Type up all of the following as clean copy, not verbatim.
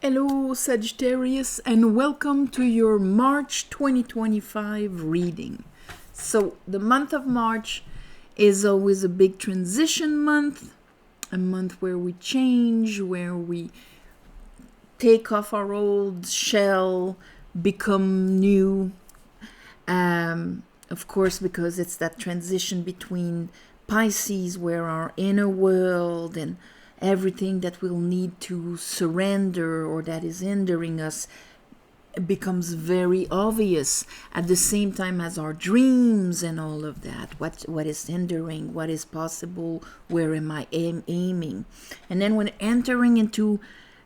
Hello Sagittarius, and welcome to your March 2025 reading. So the month of March is always a big transition month, a month where we change, where we take off our old shell, become new. Of course, because it's that transition between Pisces, where our inner world and everything that we'll need to surrender or that is hindering us becomes very obvious, at the same time as our dreams and all of that. What is hindering, what is possible, where am I aiming? And then when entering into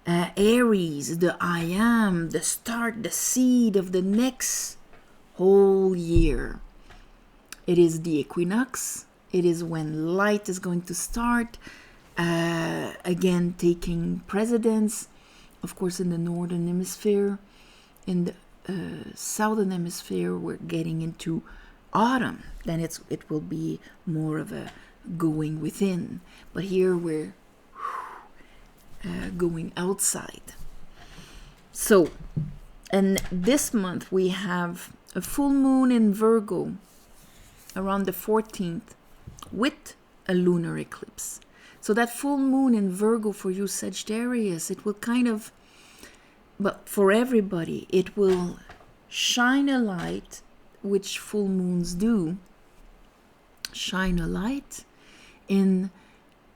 Aries, the I am, the start, the seed of the next whole year. It is the equinox. It is when light is going to start. Again, taking precedence, of course, in the northern hemisphere. In the southern hemisphere, we're getting into autumn. Then it will be more of a going within. But here we're going outside. So, and this month we have a full moon in Virgo around the 14th with a lunar eclipse. So that full moon in Virgo for you Sagittarius, it will kind of, but for everybody, it will shine a light, which full moons do, shine a light in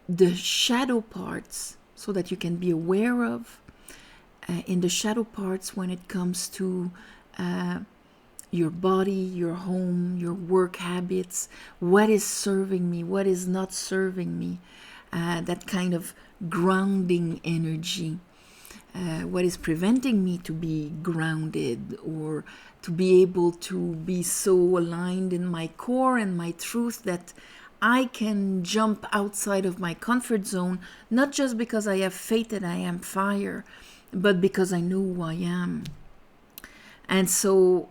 the shadow parts so that you can be aware of, in the shadow parts when it comes to your body, your home, your work habits, what is serving me, what is not serving me. That kind of grounding energy, what is preventing me to be grounded or to be able to be so aligned in my core and my truth that I can jump outside of my comfort zone, not just because I have faith that I am fire, but because I know who I am. And so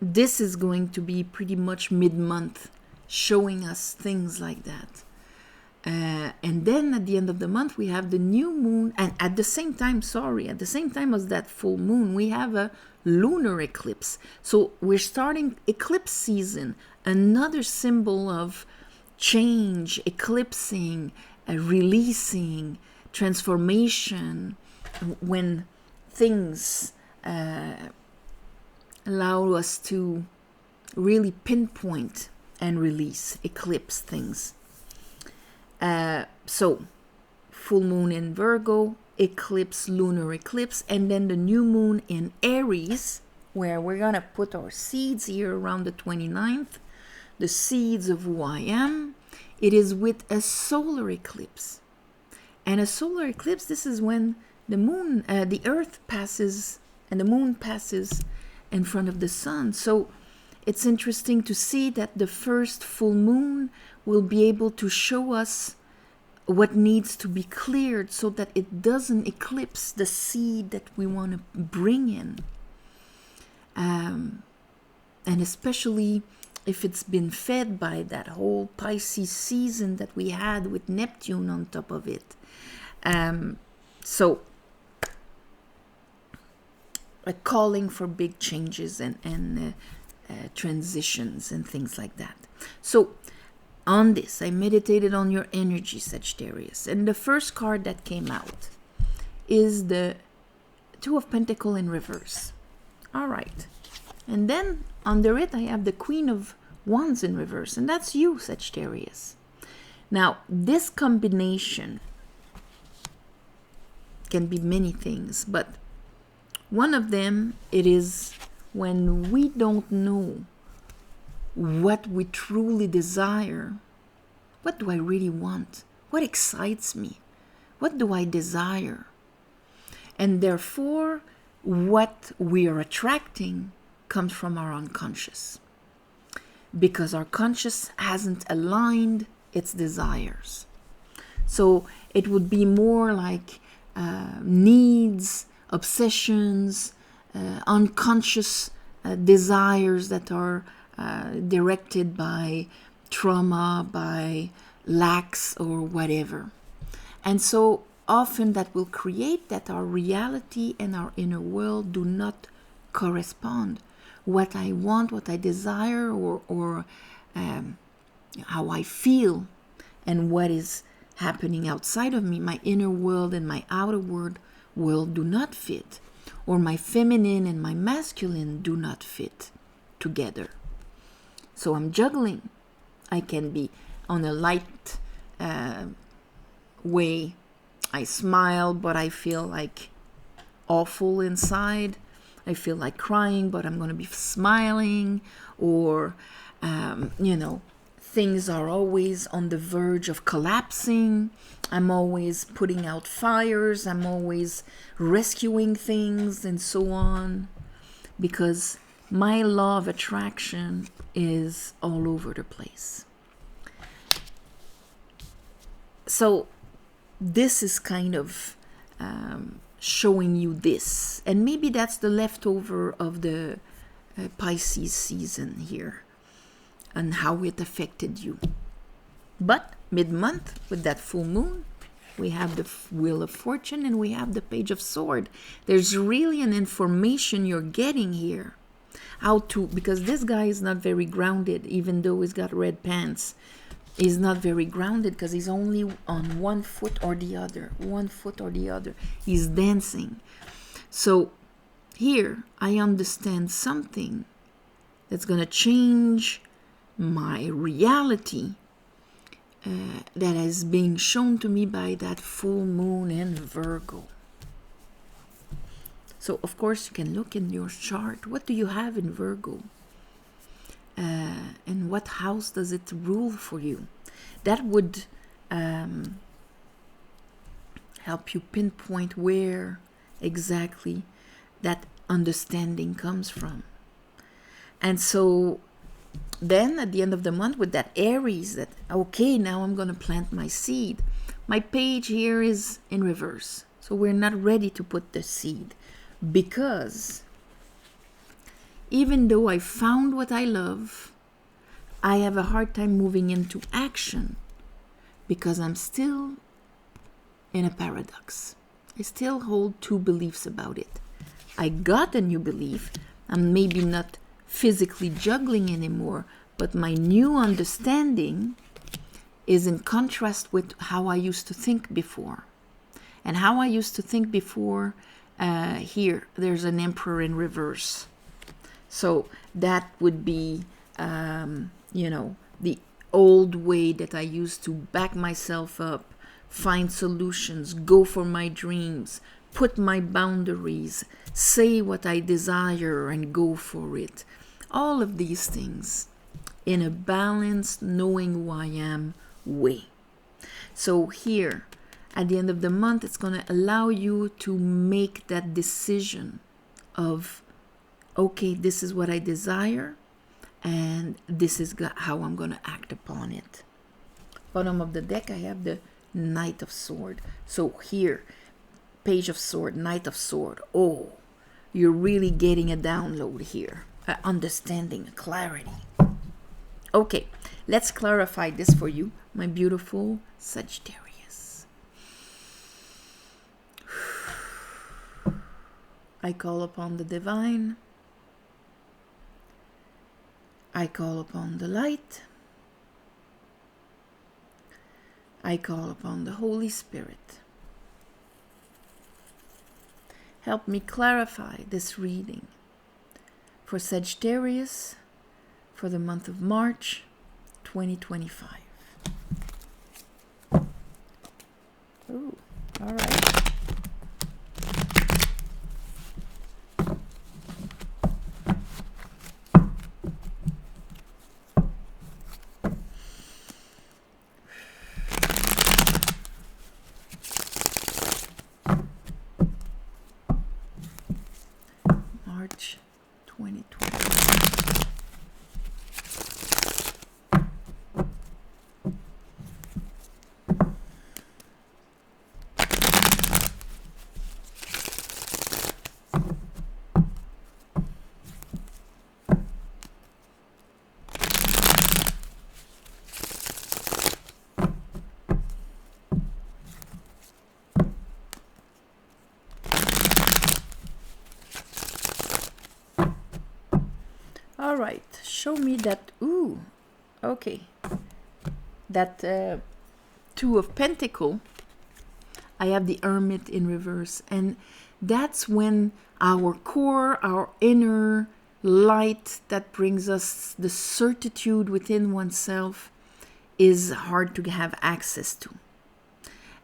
this is going to be pretty much mid-month, showing us things like that. And then at the end of the month, we have the new moon. And at the same time as that full moon, we have a lunar eclipse. So we're starting eclipse season, another symbol of change, eclipsing, releasing, transformation, when things allow us to really pinpoint and release, eclipse things. So, full moon in Virgo, eclipse, lunar eclipse, and then the new moon in Aries, where we're going to put our seeds here around the 29th, the seeds of who I am. It is with a solar eclipse. And a solar eclipse, this is when the moon, the earth passes and the moon passes in front of the sun. So it's interesting to see that the first full moon will be able to show us what needs to be cleared so that it doesn't eclipse the seed that we want to bring in. And especially if it's been fed by that whole Pisces season that we had with Neptune on top of it. So a calling for big changes and transitions and things like that. So on this, I meditated on your energy, Sagittarius. And the first card that came out is the Two of Pentacles in reverse. All right. And then under it, I have the Queen of Wands in reverse. And that's you, Sagittarius. Now, this combination can be many things, but one of them, it is when we don't know what we truly desire. What do I really want? What excites me? What do I desire? And therefore, what we are attracting comes from our unconscious, because our conscious hasn't aligned its desires. So it would be more like needs, obsessions, unconscious desires that are directed by trauma, by lacks or whatever. And so often that will create that our reality and our inner world do not correspond. What I want, what I desire, or how I feel, and what is happening outside of me, my inner world and my outer world do not fit, or my feminine and my masculine do not fit together. So I'm juggling. I can be on a light way. I smile, but I feel like awful inside. I feel like crying, but I'm going to be smiling. Or, things are always on the verge of collapsing. I'm always putting out fires. I'm always rescuing things and so on. Because my law of attraction is all over the place. So this is kind of showing you this. And maybe that's the leftover of the Pisces season here and how it affected you. But mid-month, with that full moon, we have the Wheel of Fortune and we have the Page of Sword. There's really an information you're getting here. Because this guy is not very grounded, even though he's got red pants. He's not very grounded because he's only on one foot or the other. He's dancing. So here I understand something that's going to change my reality that is being shown to me by that full moon in Virgo. So of course you can look in your chart. What do you have in Virgo? And what house does it rule for you? That would help you pinpoint where exactly that understanding comes from. And so then at the end of the month with that Aries, that okay, now I'm going to plant my seed. My page here is in reverse. So we're not ready to put the seed because even though I found what I love, I have a hard time moving into action because I'm still in a paradox. I still hold two beliefs about it. I got a new belief. I'm maybe not physically juggling anymore, but my new understanding is in contrast with how I used to think before. And how I used to think before, here, there's an Emperor in reverse. So that would be, the old way that I used to back myself up, find solutions, go for my dreams, put my boundaries, say what I desire and go for it. All of these things in a balanced, knowing who I am way. So here, at the end of the month, it's going to allow you to make that decision of, okay, this is what I desire, and this is how I'm going to act upon it. Bottom of the deck, I have the Knight of Sword. So here, Page of Sword, Knight of Sword. Oh, you're really getting a download here, understanding, clarity. Okay, let's clarify this for you, my beautiful Sagittarius. I call upon the divine. I call upon the light. I call upon the Holy Spirit. Help me clarify this reading for Sagittarius for the month of March 2025. Ooh, all right. March 2020. All right, show me that. Ooh, okay. That Two of Pentacle. I have the Hermit in reverse, and that's when our core, our inner light that brings us the certitude within oneself is hard to have access to.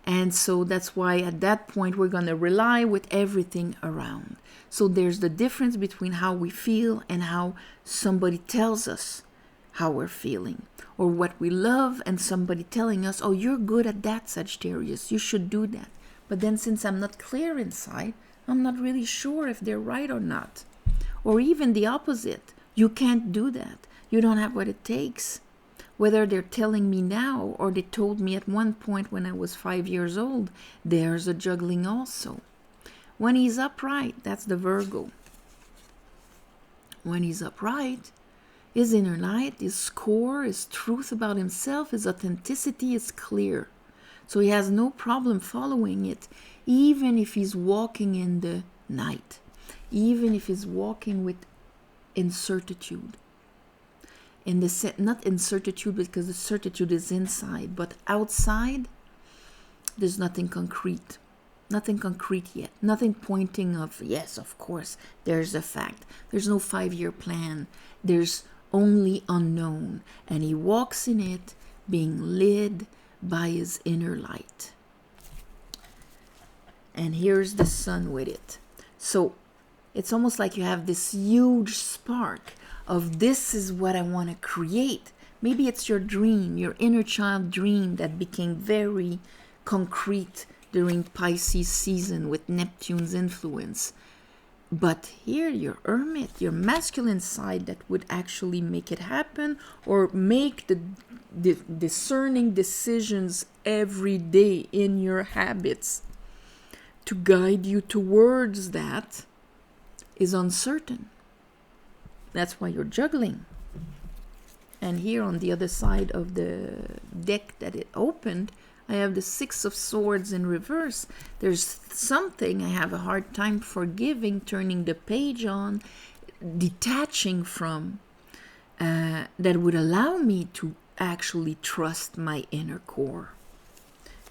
And so that's why at that point we're going to rely with everything around. So there's the difference between how we feel and how somebody tells us how we're feeling, or what we love and somebody telling us, oh, you're good at that, Sagittarius, you should do that. But then since I'm not clear inside, I'm not really sure if they're right or not. Or even the opposite, you can't do that, you don't have what it takes. Whether they're telling me now or they told me at one point when I was 5 years old, there's a juggling also. When he's upright, that's the Virgo. When he's upright, his inner light, his core, his truth about himself, his authenticity is clear. So he has no problem following it, even if he's walking in the night, even if he's walking with incertitude. Not incertitude because the certitude is inside, but outside, there's nothing concrete. Nothing concrete yet. Nothing pointing of, yes, of course, there's a fact. There's no 5-year plan. There's only unknown. And he walks in it being led by his inner light. And here's the sun with it. So it's almost like you have this huge spark of this is what I want to create. Maybe it's your dream, your inner child dream that became very concrete during Pisces season with Neptune's influence. But here, your Hermit, your masculine side that would actually make it happen, or make the discerning decisions every day in your habits to guide you towards that, is uncertain. That's why you're juggling. And here on the other side of the deck that it opened, I have the Six of Swords in reverse. There's something I have a hard time forgiving, turning the page on, detaching from, that would allow me to actually trust my inner core.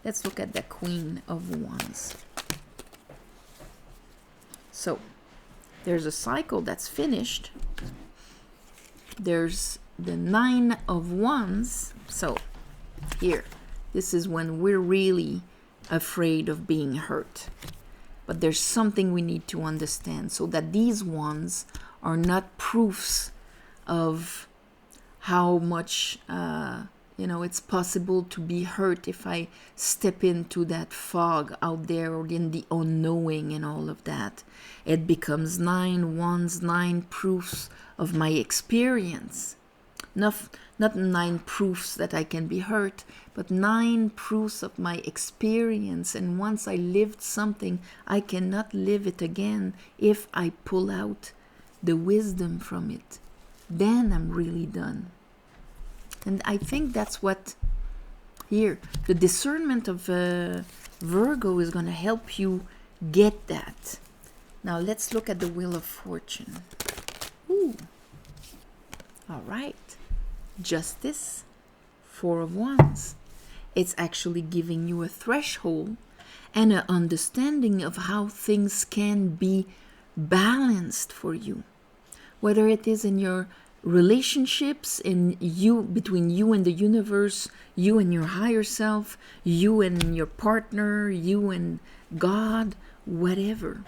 Let's look at the Queen of Wands. So, there's a cycle that's finished. There's the Nine of Wands. So, here. This is when we're really afraid of being hurt. But there's something we need to understand, so that these wands are not proofs of how much, it's possible to be hurt if I step into that fog out there, or in the unknowing and all of that. It becomes 9 wands, 9 proofs of my experience. Not 9 proofs that I can be hurt, but 9 proofs of my experience. And once I lived something, I cannot live it again if I pull out the wisdom from it. Then I'm really done. And I think that's what here, the discernment of Virgo is going to help you get that. Now let's look at the Wheel of Fortune. Ooh. All right. Justice, 4 of Wands. It's actually giving you a threshold and an understanding of how things can be balanced for you. Whether it is in your relationships, between you and the universe, you and your higher self, you and your partner, you and God, whatever.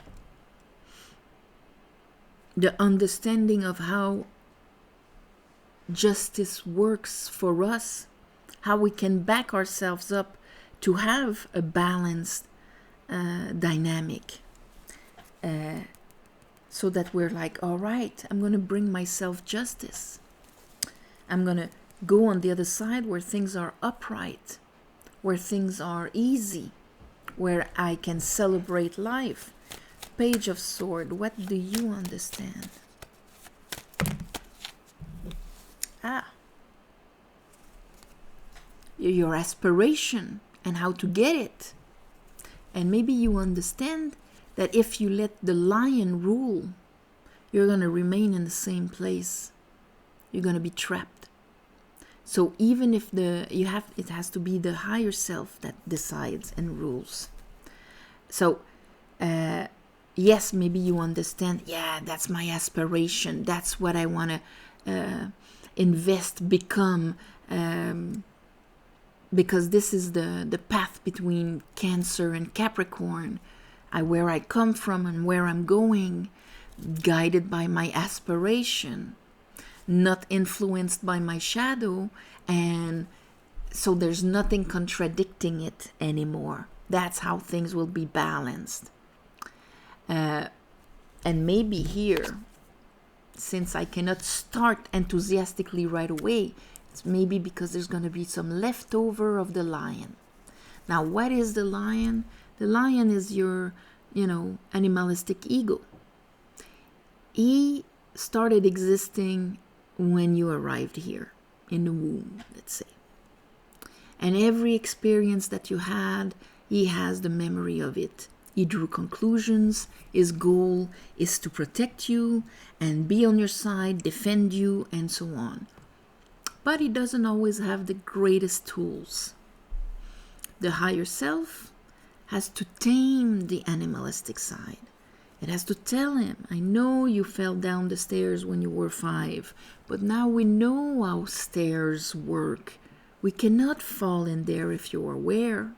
The understanding of how justice works for us, how we can back ourselves up to have a balanced dynamic, so that we're like, all right, I'm going to bring myself justice. I'm going to go on the other side where things are upright, where things are easy, where I can celebrate life. Page of Swords, what do you understand? Your aspiration and how to get it. And maybe you understand that if you let the lion rule, you're going to remain in the same place you're going to be trapped. So even if it has to be the higher self that decides and rules. So yes, maybe you understand, yeah, that's my aspiration, that's what I want to become, because this is the path between Cancer and Capricorn, where I come from and where I'm going, guided by my aspiration, not influenced by my shadow, and so there's nothing contradicting it anymore. That's how things will be balanced. And maybe here, since I cannot start enthusiastically right away, it's maybe because there's going to be some leftover of the lion. Now, what is the lion? The lion is your, animalistic ego. He started existing when you arrived here in the womb, let's say. And every experience that you had, he has the memory of it. He drew conclusions. His goal is to protect you and be on your side, defend you, and so on. But he doesn't always have the greatest tools. The higher self has to tame the animalistic side. It has to tell him, I know you fell down the stairs when you were 5, but now we know how stairs work. We cannot fall in there if you're aware.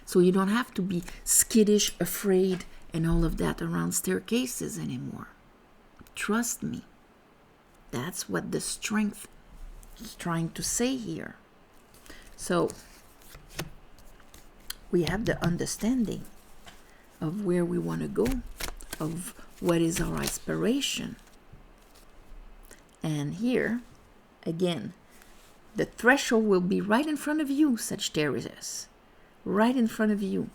So you don't have to be skittish, afraid, and all of that around staircases anymore. Trust me. That's what the strength is trying to say here. So we have the understanding of where we want to go, of what is our aspiration. And here, again, the threshold will be right in front of you, Sagittarius. Right in front of you.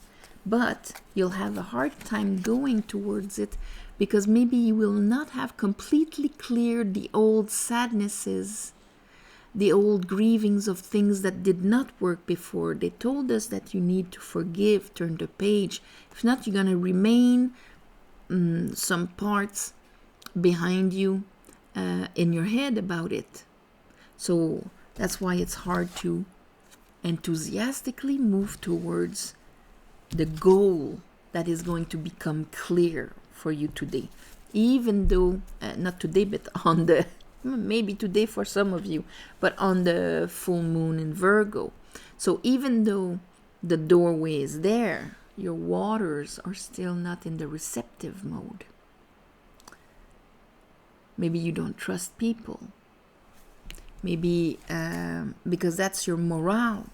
But you'll have a hard time going towards it because maybe you will not have completely cleared the old sadnesses, the old grievings of things that did not work before. They told us that you need to forgive, turn the page. If not, you're going to remain some parts behind you in your head about it. So that's why it's hard to enthusiastically move towards the goal that is going to become clear for you today. Even though, not today, but on the, maybe today for some of you, but on the full moon in Virgo. So even though the doorway is there, your waters are still not in the receptive mode. Maybe you don't trust people. Maybe because that's your morale.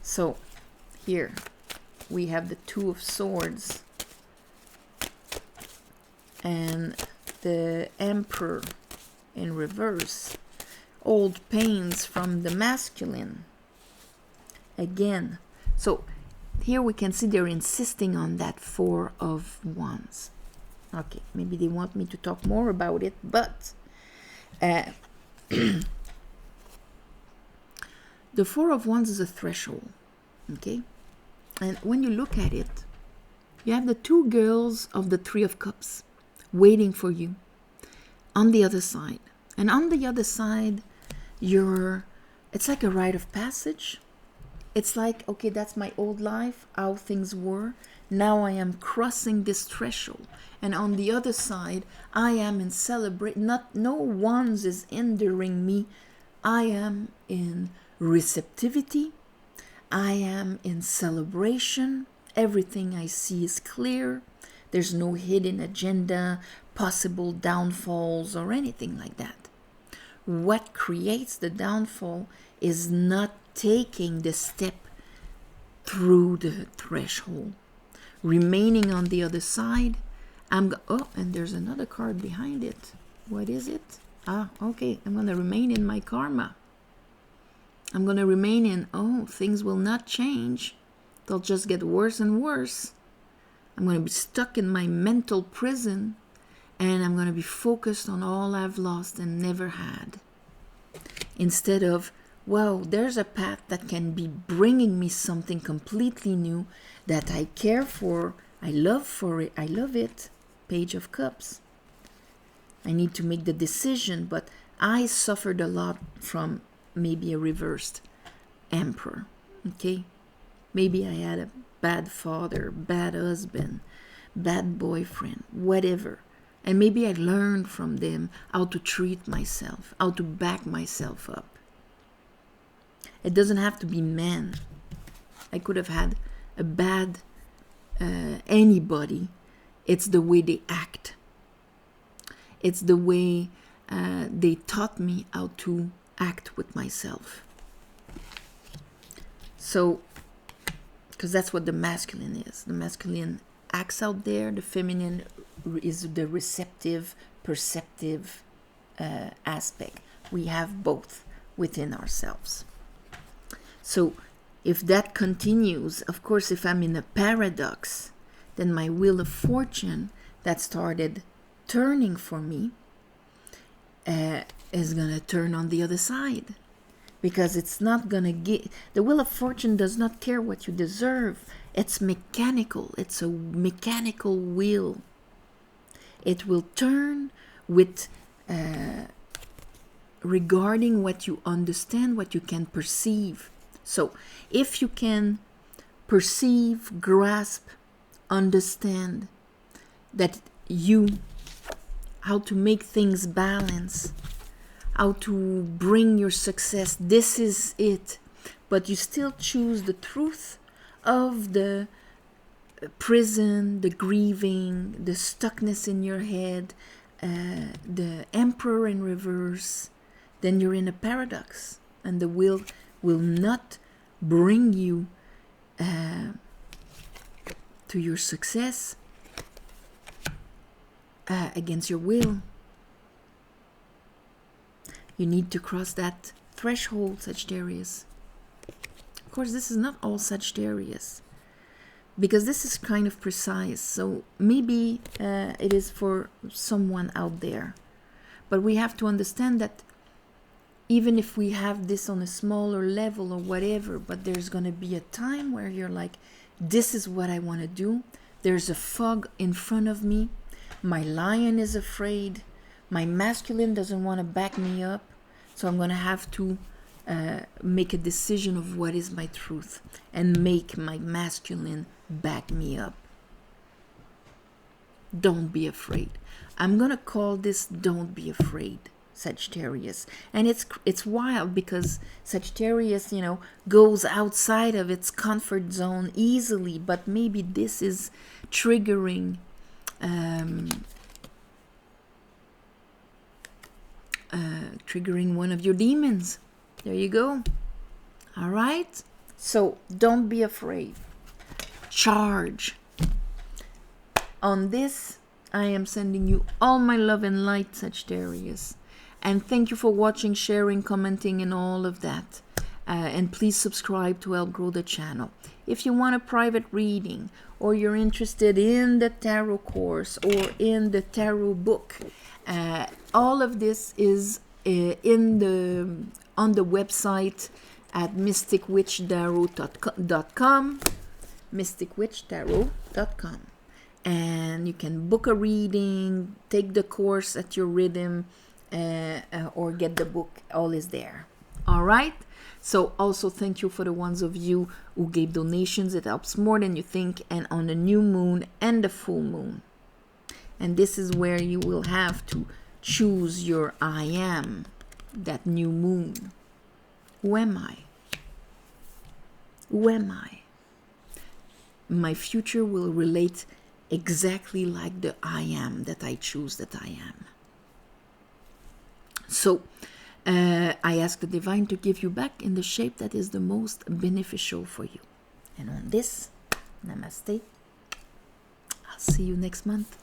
So here we have the Two of Swords and the Emperor in reverse. Old pains from the masculine. Again. So here we can see they're insisting on that Four of Wands. Okay, maybe they want me to talk more about it, but the Four of Wands is a threshold, okay? And when you look at it, you have the two girls of the Three of Cups waiting for you on the other side. And on the other side, it's like a rite of passage. It's like, okay, that's my old life, how things were. Now I am crossing this threshold. And on the other side, I am in no wands is hindering me. I am in receptivity. I am in celebration. Everything I see is clear. There's no hidden agenda, possible downfalls, or anything like that. What creates the downfall is not taking the step through the threshold. Remaining on the other side, and there's another card behind it. What is it? Okay, I'm going to remain in my karma. I'm going to remain in, things will not change. They'll just get worse and worse. I'm going to be stuck in my mental prison, and I'm going to be focused on all I've lost and never had. Instead of, there's a path that can be bringing me something completely new that I care for. I love it. Page of Cups. I need to make the decision, but I suffered a lot from maybe a reversed emperor, okay? Maybe I had a bad father, bad husband, bad boyfriend, whatever. And maybe I learned from them how to treat myself, how to back myself up. It doesn't have to be men. I could have had a bad anybody. It's the way they act. It's the way they taught me how to act with myself. So, because that's what the masculine is. The masculine acts out there. The feminine is the receptive, perceptive aspect. We have both within ourselves. So if that continues, of course, if I'm in a paradox, then my wheel of fortune that started turning for me is going to turn on the other side. Because it's not going to get... The wheel of fortune does not care what you deserve. It's mechanical. It's a mechanical wheel. It will turn with... regarding what you understand, what you can perceive. So, if you can perceive, grasp, understand that how to make things balance, how to bring your success, this is it. But you still choose the truth of the prison, the grieving, the stuckness in your head, the emperor in reverse, then you're in a paradox, and the will not bring you to your success against your will. You need to cross that threshold, Sagittarius. Of course, this is not all Sagittarius, because this is kind of precise. So maybe it is for someone out there. But we have to understand that even if we have this on a smaller level or whatever, but there's going to be a time where you're like, this is what I want to do. There's a fog in front of me. My lion is afraid. My masculine doesn't want to back me up. So I'm going to have to make a decision of what is my truth and make my masculine back me up. Don't be afraid. I'm going to call this Don't Be Afraid, Sagittarius. And it's wild because Sagittarius, goes outside of its comfort zone easily, but maybe this is triggering triggering one of your demons. There you go. All right? So don't be afraid. Charge. On this, I am sending you all my love and light, Sagittarius. And thank you for watching, sharing, commenting, and all of that. And please subscribe to help grow the channel. If you want a private reading, or you're interested in the tarot course or in the tarot book, all of this is on the website at mysticwitchtarot.com, mysticwitchtarot.com. And you can book a reading, take the course at your rhythm, or get the book. All is there. All right? So also thank you for the ones of you who gave donations. It helps more than you think. And on the new moon and the full moon. And this is where you will have to choose your I am, that new moon. Who am I? Who am I? My future will relate exactly like the I am that I choose that I am. So I ask the divine to give you back in the shape that is the most beneficial for you. And on this, namaste. I'll see you next month.